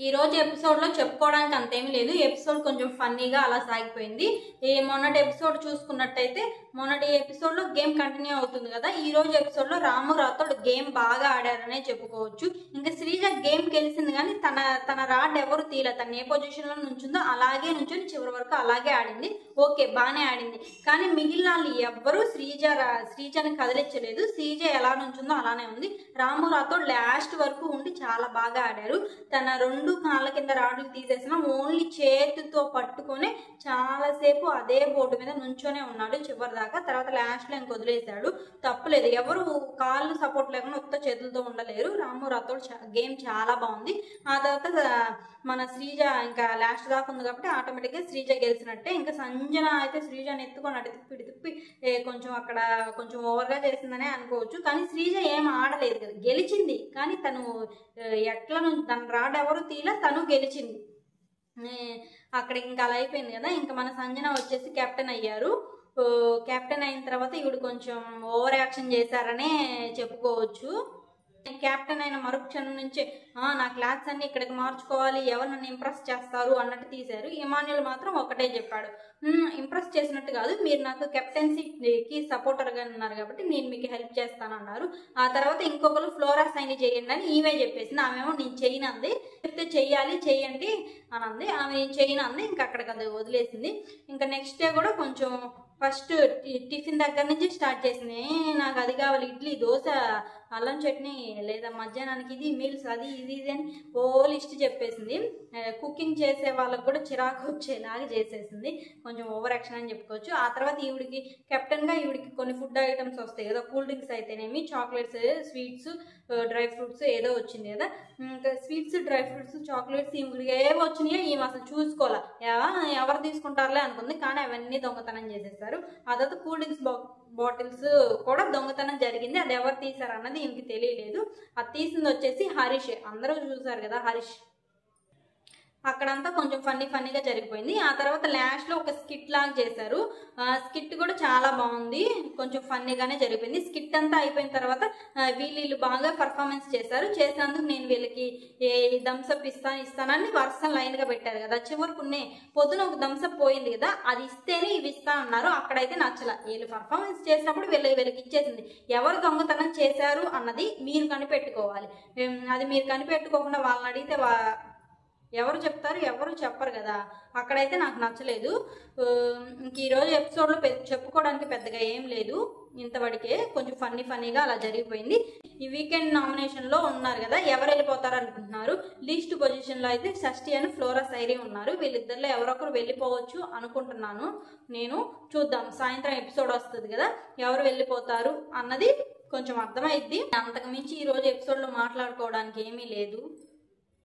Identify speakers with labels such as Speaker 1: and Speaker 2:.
Speaker 1: ఈ రోజు ఎపిసోడ్ లో చెప్పుకోవడానికి అంతేమీ లేదు. ఎపిసోడ్ కొంచెం ఫన్నీగా అలా సాగిపోయింది. ఈ మొన్నటి ఎపిసోడ్ చూసుకున్నట్టయితే మొన్నటి ఎపిసోడ్ లో గేమ్ కంటిన్యూ అవుతుంది కదా. ఈ రోజు ఎపిసోడ్ లో రాము రాథోడ్ గేమ్ బాగా ఆడారనే చెప్పుకోవచ్చు. ఇంకా శ్రీజ గేమ్ గెలిచింది కానీ తన రాడ్ ఎవరు తీయలే. తను ఏ పొజిషన్ లో నుంచుందో అలాగే నుంచొని చివరి వరకు అలాగే ఆడింది. ఓకే, బాగానే ఆడింది. కానీ మిగిలిన వాళ్ళు ఎవ్వరూ శ్రీజని కదిలించలేదు. శ్రీజ ఎలా నుంచుందో అలానే ఉంది. రాము రాథోడ్ లాస్ట్ వరకు ఉండి చాలా బాగా ఆడారు. తన రెండు కాళ్ళ కింద రాడ్లు తీసేసిన ఓన్లీ చేతితో పట్టుకొని చాలాసేపు అదే బోర్డు మీద నుంచోనే ఉన్నాడు చివరి దాకా. తర్వాత లాస్ట్ లో ఇంక వదిలేశాడు. తప్పులేదు, ఎవరు కాళ్ళు సపోర్ట్ లేకుండా ఉత్త చేతులతో ఉండలేరు. రాము రాథోడ్ గేమ్ చాలా బాగుంది. ఆ తర్వాత మన శ్రీజ ఇంకా లాస్ట్ దాకా ఉంది కాబట్టి ఆటోమేటిక్ గా శ్రీజ గెలిచినట్టే. ఇంకా సంజన అయితే శ్రీజని ఎత్తుకొని అటు తిప్పి కొంచెం అక్కడ కొంచెం ఓవర్గా చేసిందనే అనుకోవచ్చు. కానీ శ్రీజ ఏం ఆడలేదు కదా, గెలిచింది. కానీ తను ఎట్లా తన రాడ్ ఎవరు తీలా, తను గెలిచింది. అక్కడ ఇంకా అలా అయిపోయింది కదా. ఇంకా మన సంజన వచ్చేసి కెప్టెన్ అయ్యారు. కెప్టెన్ అయిన తర్వాత ఈవిడ కొంచెం ఓవర్ యాక్షన్ చేశారనే చెప్పుకోవచ్చు. కెప్టెన్ అయిన మరుక్షణం నుంచి నా క్లాస్ అన్ని ఇక్కడికి మార్చుకోవాలి, ఎవరు నన్ను ఇంప్రెస్ చేస్తారు అన్నట్టు తీశారు. ఇమాన్యుల్ మాత్రం ఒకటే చెప్పాడు, ఇంప్రెస్ చేసినట్టు కాదు, మీరు నాకు కెప్టెన్సీకి సపోర్టర్గా ఉన్నారు కాబట్టి నేను మీకు హెల్ప్ చేస్తానన్నారు. ఆ తర్వాత ఇంకొకరు ఫ్లోరా సైన్ చేయండి అని ఈమె చెప్పేసింది. ఆమెమో నేను చేయనంది, చెప్తే చెయ్యండి అని అంది. ఆమె నేను చేయనంది, ఇంకా అక్కడికి అది వదిలేసింది. ఇంకా నెక్స్ట్ డే కూడా కొంచెం ఫస్ట్ టిఫిన్ దగ్గర నుంచి స్టార్ట్ చేసింది. నాకు అది కావాలి, ఇడ్లీ, దోశ, అల్లం చట్నీ, లేదా మధ్యాహ్నానికి ఇది మీల్స్, అది ఇది అని ఓ లిస్ట్ చెప్పేసింది. కుకింగ్ చేసే వాళ్ళకు కూడా చిరాకు వచ్చేలాగా చేసేసింది. కొంచెం ఓవర్ యాక్షన్ అని చెప్పుకోవచ్చు. ఆ తర్వాత ఈవిడికి కెప్టెన్గా ఈవిడికి కొన్ని ఫుడ్ ఐటమ్స్ వస్తాయి కదా, కూల్ డ్రింక్స్ అయితేనేమి, చాక్లెట్స్, స్వీట్స్, డ్రై ఫ్రూట్స్ ఏదో వచ్చింది కదా. ఇంకా స్వీట్స్, డ్రై ఫ్రూట్స్, చాక్లెట్స్ ఈవిడికి ఏవో వచ్చినాయో ఈమె అసలు చూసుకోవాలా, ఎవరు తీసుకుంటారులే అనుకుంది. కానీ అవన్నీ దొంగతనం చేసేస్తారు. ఆ తర్వాత కూల్ డ్రింక్స్ బాటిల్స్ కూడా దొంగతనం జరిగింది. అది ఎవరు తీశారు అన్నది ఇంక తెలియలేదు. అది తీసింది వచ్చేసి హరీష్. అందరూ చూసారు కదా హరీష్. అక్కడంతా కొంచెం ఫన్నీగా జరిగిపోయింది. ఆ తర్వాత లాస్ట్ లో ఒక స్కిట్ లాగా చేశారు. స్కిట్ కూడా చాలా బాగుంది, కొంచెం ఫన్నీగానే జరిగిపోయింది. స్కిట్ అంతా అయిపోయిన తర్వాత వీళ్ళు బాగా పర్ఫార్మెన్స్ చేసినందుకు నేను వీళ్ళకి థమ్స్అప్ ఇస్తానని వరుస లైన్ గా పెట్టారు కదా. చివరికి పొద్దున ఒక థమ్స్అప్ పోయింది కదా, అది ఇస్తేనే ఇవి ఇస్తానన్నారు. అక్కడైతే నచ్చల. వీళ్ళు పర్ఫార్మెన్స్ చేసినప్పుడు వీళ్ళకి ఇచ్చేసింది. ఎవరు దొంగతనం చేశారు అన్నది మీరు కనిపెట్టుకోవాలి. అది మీరు కనిపెట్టుకోకుండా వాళ్ళని అడిగితే ఎవరు చెప్తారు, ఎవరు చెప్పరు కదా. అక్కడైతే నాకు నచ్చలేదు. ఇంక ఈరోజు ఎపిసోడ్లో చెప్పుకోవడానికి పెద్దగా ఏం లేదు. ఇంతవరకే కొంచెం ఫన్నీగా అలా జరిగిపోయింది. ఈ వీకెండ్ నామినేషన్లో ఉన్నారు కదా, ఎవరు వెళ్ళిపోతారు అనుకుంటున్నారు? లీస్ట్ పొజిషన్లో అయితే షష్ఠి అని ఫ్లోరా సైరీ ఉన్నారు. వీళ్ళిద్దరిలో ఎవరొకరు వెళ్ళిపోవచ్చు అనుకుంటున్నాను నేను. చూద్దాం, సాయంత్రం ఎపిసోడ్ వస్తుంది కదా, ఎవరు వెళ్ళిపోతారు అన్నది కొంచెం అర్థమైద్ది. అంతకుమించి ఈరోజు ఎపిసోడ్లో మాట్లాడుకోవడానికి ఏమీ లేదు.